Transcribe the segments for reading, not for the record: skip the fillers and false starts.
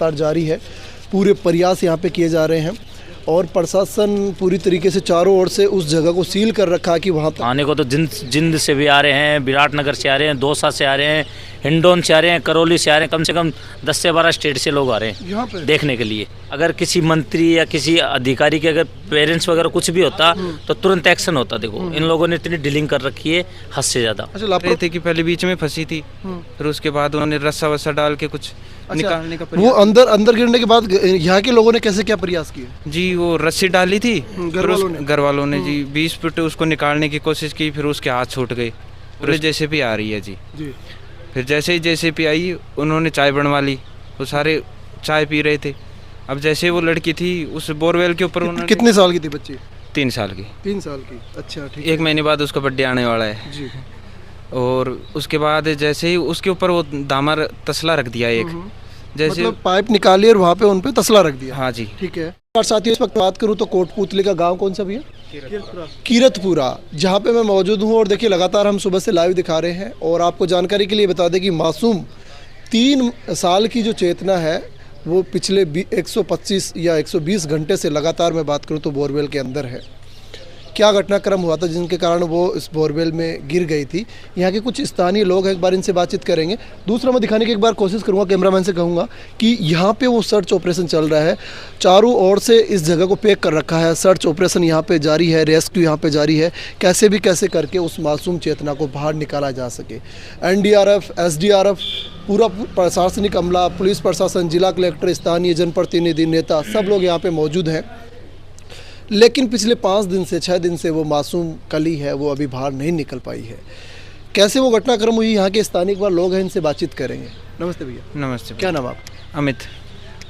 लगातार जारी है। पूरे प्रयास यहाँ पे किए जा रहे हैं और प्रशासन पूरी तरीके से चारों ओर से उस जगह को सील कर रखा है कि वहाँ आने को तो जिंद से भी आ रहे हैं, विराटनगर से आ रहे हैं, दौसा से आ रहे हैं, हिंडौन से आ रहे हैं, करौली से आ रहे हैं। कम से कम 10 से 12 स्टेट से लोग आ रहे हैं यहाँ पे देखने के लिए। अगर किसी मंत्री या किसी अधिकारी के अगर पेरेंट्स वगैरह कुछ भी होता तो तुरंत एक्शन होता। देखो इन लोगों ने इतनी डीलिंग कर रखी है हद से ज़्यादा। अच्छा, रहे थे कि पहले बीच में फंसी थी, फिर उसके बाद उन्होंने रस्सा वस्सा डाल के कुछ निकालने का वो अंदर गिरने के बाद यहाँ के लोगों ने कैसे क्या प्रयास किए? जी वो रस्सी डाली थी, घर वालों ने जी 20 फुट उसको निकालने की कोशिश की, फिर उसके हाथ छूट गए। फिर जेसीबी आ रही है जी, फिर जैसे ही जेसीबी आई उन्होंने चाय बनवा ली, वो सारे चाय पी रहे थे। अब जैसे वो लड़की थी उस बोरवेल के ऊपर उन्होंने कितने साल की थी बच्ची? 3 साल की। 3 साल की, अच्छा ठीक। 1 महीने बाद उसका बर्थडे आने वाला है जी। और उसके बाद जैसे ही उसके ऊपर वो दामर तसला रख दिया एक, जैसे मतलब पाइप निकाली और वहाँ पे उन पे तसला रख दिया। हाँ जी, ठीक है। और साथियों इस वक्त बात करूँ तो कोटपुतली का गांव कौन सा भैया? कीरतपुरा, जहाँ पे मैं मौजूद हूँ। और देखिए लगातार हम सुबह से लाइव दिखा रहे हैं और आपको जानकारी के लिए बता दें कि मासूम 3 साल की जो चेतना है वो पिछले 125 या 120 घंटे से लगातार मैं बात करूँ तो बोरवेल के अंदर है। क्या घटनाक्रम हुआ था जिनके कारण वो इस बोरवेल में गिर गई थी, यहाँ के कुछ स्थानीय लोग हैं, एक बार इनसे बातचीत करेंगे। दूसरा मैं दिखाने की एक बार कोशिश करूँगा, कैमरामैन से कहूँगा कि यहाँ पे वो सर्च ऑपरेशन चल रहा है। चारों ओर से इस जगह को पैक कर रखा है, सर्च ऑपरेशन यहाँ पे जारी है, रेस्क्यू यहाँ पे जारी है, कैसे भी कैसे करके उस मासूम चेतना को बाहर निकाला जा सके। NDRF, SDRF, पूरा प्रशासनिक अमला, पुलिस प्रशासन, जिला कलेक्टर, स्थानीय जनप्रतिनिधि, नेता, सब लोग यहाँ पे मौजूद हैं। लेकिन पिछले 5 दिन से 6 दिन से वो मासूम कली है वो अभी बाहर नहीं निकल पाई है। कैसे वो घटनाक्रम हुई, यहाँ के स्थानीय बार लोग हैं, इनसे बातचीत करेंगे। नमस्ते भैया। नमस्ते। क्या नाम आप? अमित।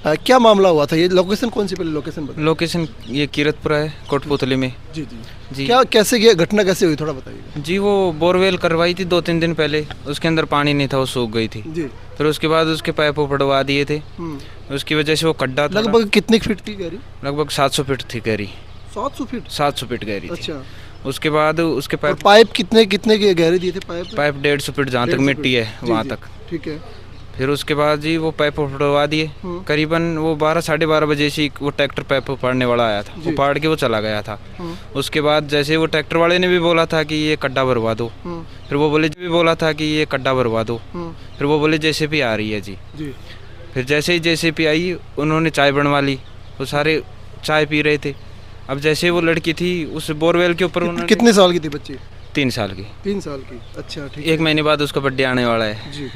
क्या मामला हुआ था? ये लोकेशन कौन सी, पहले लोकेशन बताइए। लोकेशन ये कीरतपुरा है, कोटपुतली में। जी जी जी। क्या कैसे ये घटना कैसे हुई, थोड़ा बताइए। जी वो बोरवेल करवाई थी 2-3 दिन पहले, उसके अंदर पानी नहीं था, वो सूख गई थी जी। फिर उसके बाद उसके पाइप पड़वा दिए थे, उसकी वजह से वो गड्ढा लगभग कितने फीट की गहरी? लगभग 700 फीट थी गहरी। 700 फीट? 700 फीट गहरी थी। अच्छा। उसके बाद उसके पाइप कितने की गहरे दिए थे? पाइप 150 फीट जहाँ तक मिट्टी है वहाँ तक। ठीक है। फिर उसके बाद जी वो पाइप उड़वा दिए, करीबन वो 12-12:30 बजे से वो ट्रैक्टर पाइप उपाड़ने वाला आया था, उपाड़ के वो चला गया था। उसके बाद जैसे वो ट्रैक्टर वाले ने भी बोला था कि ये गड्ढा भरवा दो, फिर वो बोले जेसीबी आ रही है जी। फिर जैसे ही जेसीबी आई उन्होंने चाय बनवा ली, वो सारे चाय पी रहे थे। अब जैसे वो लड़की थी उस बोरवेल के ऊपर उन्होंने कितने साल की थी बच्ची? 3 साल की। 3 साल की, अच्छा ठीक। 1 महीने बाद उसका बर्थडे आने वाला है जी।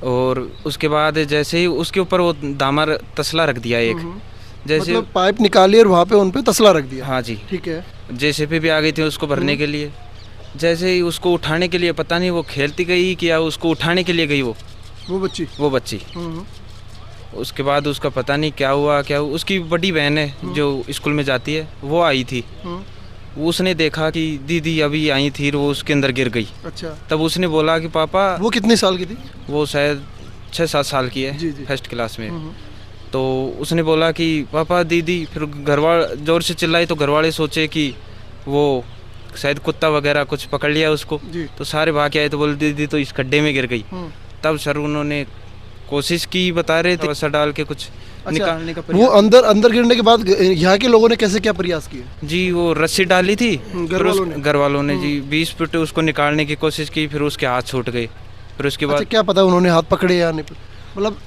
और उसके बाद जैसे ही उसके ऊपर वो दामर तसला रख दिया एक, जैसे मतलब पाइप निकाली और वहाँ पे उन पे तसला रख दिया। हाँ जी, ठीक है। जेसीबी भी आ गई थी उसको भरने के लिए। जैसे ही उसको उठाने के लिए, पता नहीं वो खेलती गई कि या उसको उठाने के लिए गई वो बच्ची। उसके बाद उसका पता नहीं क्या हुआ। उसकी बड़ी बहन है जो स्कूल में जाती है, वो आई थी। उसने देखा कि दीदी अभी आई थी, वो उसके अंदर गिर गई। अच्छा। तब उसने बोला कि पापा। वो कितने साल की थी? वो शायद 6-7 साल की है, फर्स्ट क्लास में। तो उसने बोला कि पापा दीदी, फिर घरवाले जोर से चिल्लाई तो घरवाले सोचे कि वो शायद कुत्ता वगैरह कुछ पकड़ लिया उसको, तो सारे भाग के आए तो बोले दीदी तो इस गड्ढे में गिर गई। तब सर उन्होंने कोशिश की, बता रहे थे वैसा डाल के कुछ निकालने का प्रयास। वो अंदर गिरने के बाद यहाँ के लोगों ने कैसे क्या प्रयास किए? जी वो रस्सी डाली थी, घर वालों ने जी 20 फुट उसको निकालने की कोशिश की, फिर उसके हाथ छूट गए। फिर उसके बाद क्या पता उन्होंने हाथ पकड़े या नहीं, मतलब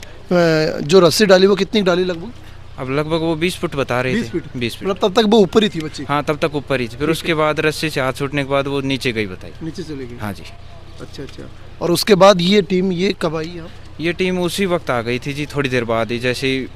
जो रस्सी डाली वो कितनी डाली लगभग? अब लगभग वो 20 फुट बता रहे थे। 20 फुट। मतलब तब तक वो ऊपर ही थी बच्ची? हाँ तब तक ऊपर ही थी। फिर उसके बाद रस्सी से हाथ छूटने के बाद वो नीचे गई, बताई नीचे चली गई। हाँ जी। अच्छा। और उसके बाद ये टीम कब आई? ये टीम उसी वक्त आ गई थी जी, थोड़ी देर बाद ही, जैसे ही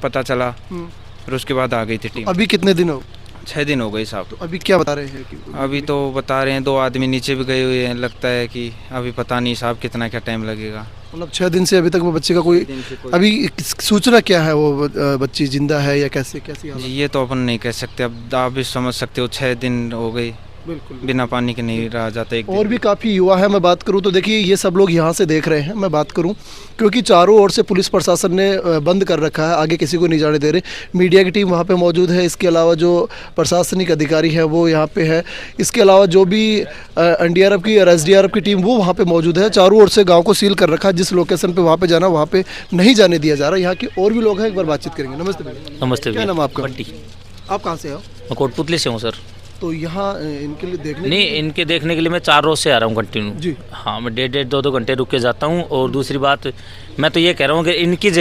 पता चला फिर उसके बाद आ गई थी टीम। अभी कितने दिन हो? 6 दिन हो गए साहब। तो अभी क्या बता रहे हैं कि अभी तो बता रहे हैं 2 आदमी नीचे भी गए हुए हैं, लगता है कि अभी पता नहीं साहब कितना क्या टाइम लगेगा। मतलब 6 दिन से अभी तक वो बच्चे का कोई अभी सूचना क्या है, वो बच्ची जिंदा है या कैसे? जी ये तो अपन नहीं कह सकते, अब आप भी समझ सकते हो 6 दिन हो गए, बिल्कुल। बिना पानी के नहीं रहा जाता एक और भी काफ़ी युवा है, मैं बात करूं तो देखिए ये सब लोग यहाँ से देख रहे हैं, मैं बात करूं क्योंकि चारों ओर से पुलिस प्रशासन ने बंद कर रखा है, आगे किसी को नहीं जाने दे रहे। मीडिया की टीम वहाँ पे मौजूद है, इसके अलावा जो प्रशासनिक अधिकारी है वो यहाँ पे है, इसके अलावा जो भी NDRF की और SDRF की टीम वो वहाँ पे मौजूद है। चारों ओर से गाँव को सील कर रखा है, जिस लोकेशन पर वहाँ पर जाना वहाँ पर नहीं जाने दिया जा रहा। यहाँ के और भी लोग हैं, एक बार बातचीत करेंगे। नमस्ते भैया। नमस्ते क्या भैया। नाम आपका? बंटी। आप कहाँ से हो? मैं कोटपुतली से हूँ सर। तो यहाँ इनके लिए देखने नहीं, इनके देखने के लिए मैं 4 रोज से आ रहा हूँ कंटिन्यू जी। हाँ, मैं 1.5 2 घंटे रुक के जाता हूँ। और दूसरी बात मैं तो ये कह रहा हूँ कि इनकी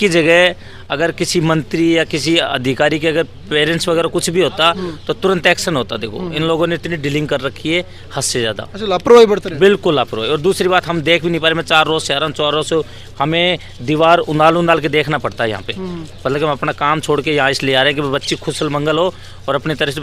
जगह अगर किसी मंत्री या किसी अधिकारी के अगर पेरेंट्स वगैरह कुछ भी होता तो तुरंत एक्शन होता। देखो इन लोगों ने इतनी डीलिंग कर रखी है हद से ज़्यादा। अच्छा, लापरवाही बरत रहे हैं। बिल्कुल लापरवाही। और दूसरी बात हम देख भी नहीं पा रहे। मैं 4 रोज से आ रहा हूँ, 4 रोज से हमें दीवार उंडाल के देखना पड़ता है यहाँ पे। मतलब कि हम अपना काम छोड़ के यहाँ इसलिए आ रहे हैं कि बच्ची खुशल मंगल हो और अपनी तरह से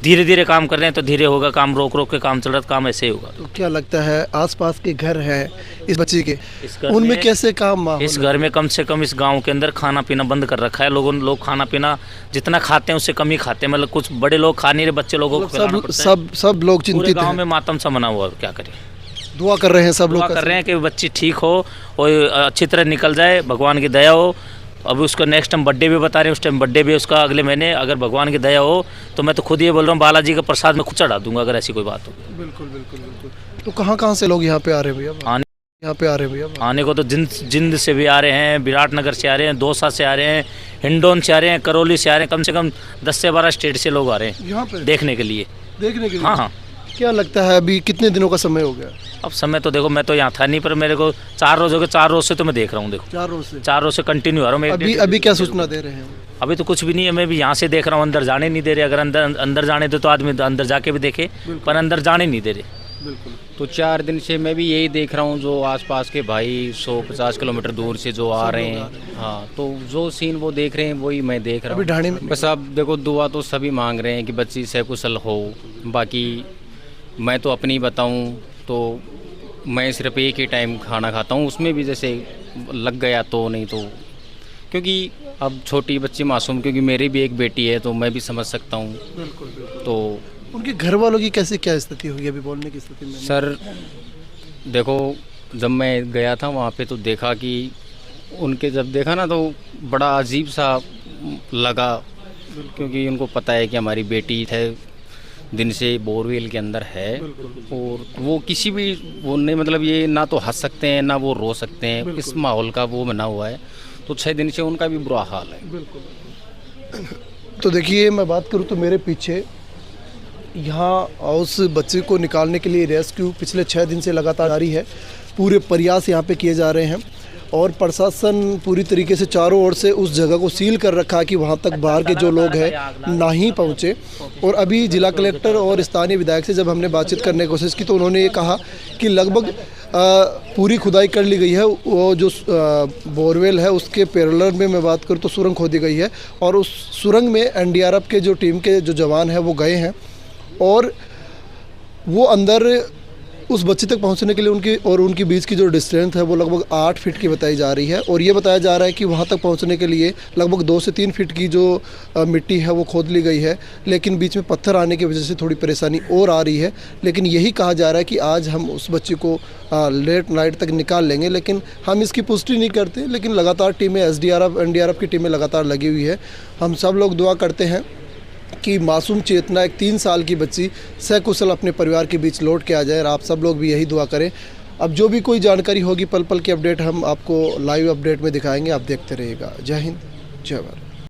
धीरे धीरे काम कर रहे हैं तो धीरे होगा काम, रोक के काम चल रहा है, काम ऐसे ही होगा। तो क्या लगता है आसपास के घर हैं इस बच्ची के, इस घर उनमें में- कैसे काम माहौल इस घर में कम से कम इस गांव के अंदर खाना पीना बंद कर रखा है। लोग खाना पीना जितना खाते हैं उससे कम ही खाते हैं। मतलब कुछ बड़े लोग खा नहीं रहे, बच्चे लोगों को खिलाना पड़ता है। सब लोग पूरे चिंतित गांव हैं, में मातम सा मना हुआ है, क्या करें। दुआ कर रहे हैं सब दुआ लोग कर रहे हैं कि बच्ची ठीक हो और अच्छी तरह निकल जाए, भगवान की दया हो। अभी उसका नेक्स्ट टाइम बर्थडे भी बता रहे हैं, उस टाइम बर्थडे भी उसका अगले महीने। अगर भगवान की दया हो तो मैं तो खुद ये बोल रहा हूँ बालाजी का प्रसाद मैं खुद चढ़ा दूंगा अगर ऐसी कोई बात हो। बिल्कुल बिल्कुल बिल्कुल। तो कहाँ से लोग यहाँ पे आ रहे हैं भैया? यहाँ पे आ रहे हैं भैया? आने को तो जिंद से भी आ रहे हैं, विराटनगर से आ रहे हैं, दौसा से आ रहे हैं, हिंडोन से आ रहे हैं, करौली से आ रहे हैं। कम से कम 10 से 12 स्टेट से लोग आ रहे हैं यहाँ पे देखने के लिए। देखने के लिए? हाँ। क्या लगता है अभी कितने दिनों का समय हो गया? अब समय तो देखो मैं तो यहाँ था नहीं, पर मेरे को 4 रोज हो गए। 4 रोज से तो मैं देख रहा हूँ। देखो 4 रोज से 4 रोज से कंटिन्यू आ रहा हूँ मैं। अभी क्या सूचना दे रहे हैं? अभी तो कुछ भी नहीं है, मैं भी यहाँ से देख रहा हूँ, अंदर जाने नहीं दे रहे। अगर अंदर जाने दे तो आदमी अंदर जाके भी देखे, पर अंदर जाने नहीं दे रहे। बिल्कुल। तो 4 दिन से मैं भी यही देख रहा हूँ, जो आसपास के भाई 150 किलोमीटर दूर से जो आ रहे हैं। हाँ, तो जो सीन वो देख रहे हैं वही मैं देख रहा अभी हूँ। ढाणी में बस अब देखो दुआ तो सभी मांग रहे हैं कि बच्ची सकुशल हो। बाकी मैं तो अपनी बताऊँ तो मैं सिर्फ एक ही टाइम खाना खाता हूँ, उसमें भी जैसे लग गया तो नहीं तो, क्योंकि अब छोटी बच्ची मासूम, क्योंकि मेरी भी एक बेटी है तो मैं भी समझ सकता हूँ। बिल्कुल बिल्कुल। तो उनके घर वालों की कैसे क्या स्थिति हुई अभी बोलने की स्थिति में? सर देखो, जब मैं गया था वहाँ पे तो देखा कि उनके जब देखा ना तो बड़ा अजीब सा लगा, क्योंकि उनको पता है कि हमारी बेटी है दिन से बोरवेल के अंदर है। और वो किसी भी वो नहीं, मतलब ये ना तो हंस सकते हैं ना वो रो सकते हैं, इस माहौल का वो बना हुआ है। तो 6 दिन से उनका भी बुरा हाल है। बिल्कुल। तो देखिए मैं बात करूँ तो मेरे पीछे यहाँ उस बच्चे को निकालने के लिए रेस्क्यू पिछले 6 दिन से लगातार जारी है। पूरे प्रयास यहाँ पे किए जा रहे हैं और प्रशासन पूरी तरीके से चारों ओर से उस जगह को सील कर रखा है कि वहाँ तक बाहर के जो लोग हैं ना ही पहुँचे। और अभी जिला कलेक्टर और स्थानीय विधायक से जब हमने बातचीत करने की कोशिश की तो उन्होंने ये कहा कि लगभग पूरी खुदाई कर ली गई है। वो जो बोरवेल है उसके पैरेलल में मैं बात करूँ तो सुरंग खोदी गई है और उस सुरंग में NDRF के जो टीम के जो जवान हैं वो गए हैं और वो अंदर उस बच्चे तक पहुंचने के लिए उनकी बीच की जो डिस्टेंस है वो लगभग 8 फीट की बताई जा रही है। और ये बताया जा रहा है कि वहाँ तक पहुँचने के लिए लगभग 2 से 3 फीट की जो मिट्टी है वो खोद ली गई है, लेकिन बीच में पत्थर आने की वजह से थोड़ी परेशानी और आ रही है। लेकिन यही कहा जा रहा है कि आज हम उस बच्चे को लेट नाइट तक निकाल लेंगे, लेकिन हम इसकी पुष्टि नहीं करते। लेकिन लगातार टीमें SDRF NDRF की टीमें लगातार लगी हुई है। हम सब लोग दुआ करते हैं कि मासूम चेतना एक 3 साल की बच्ची सकुशल अपने परिवार के बीच लौट के आ जाए और आप सब लोग भी यही दुआ करें। अब जो भी कोई जानकारी होगी पल पल की अपडेट हम आपको लाइव अपडेट में दिखाएंगे, आप देखते रहिएगा। जय हिंद, जय भारत।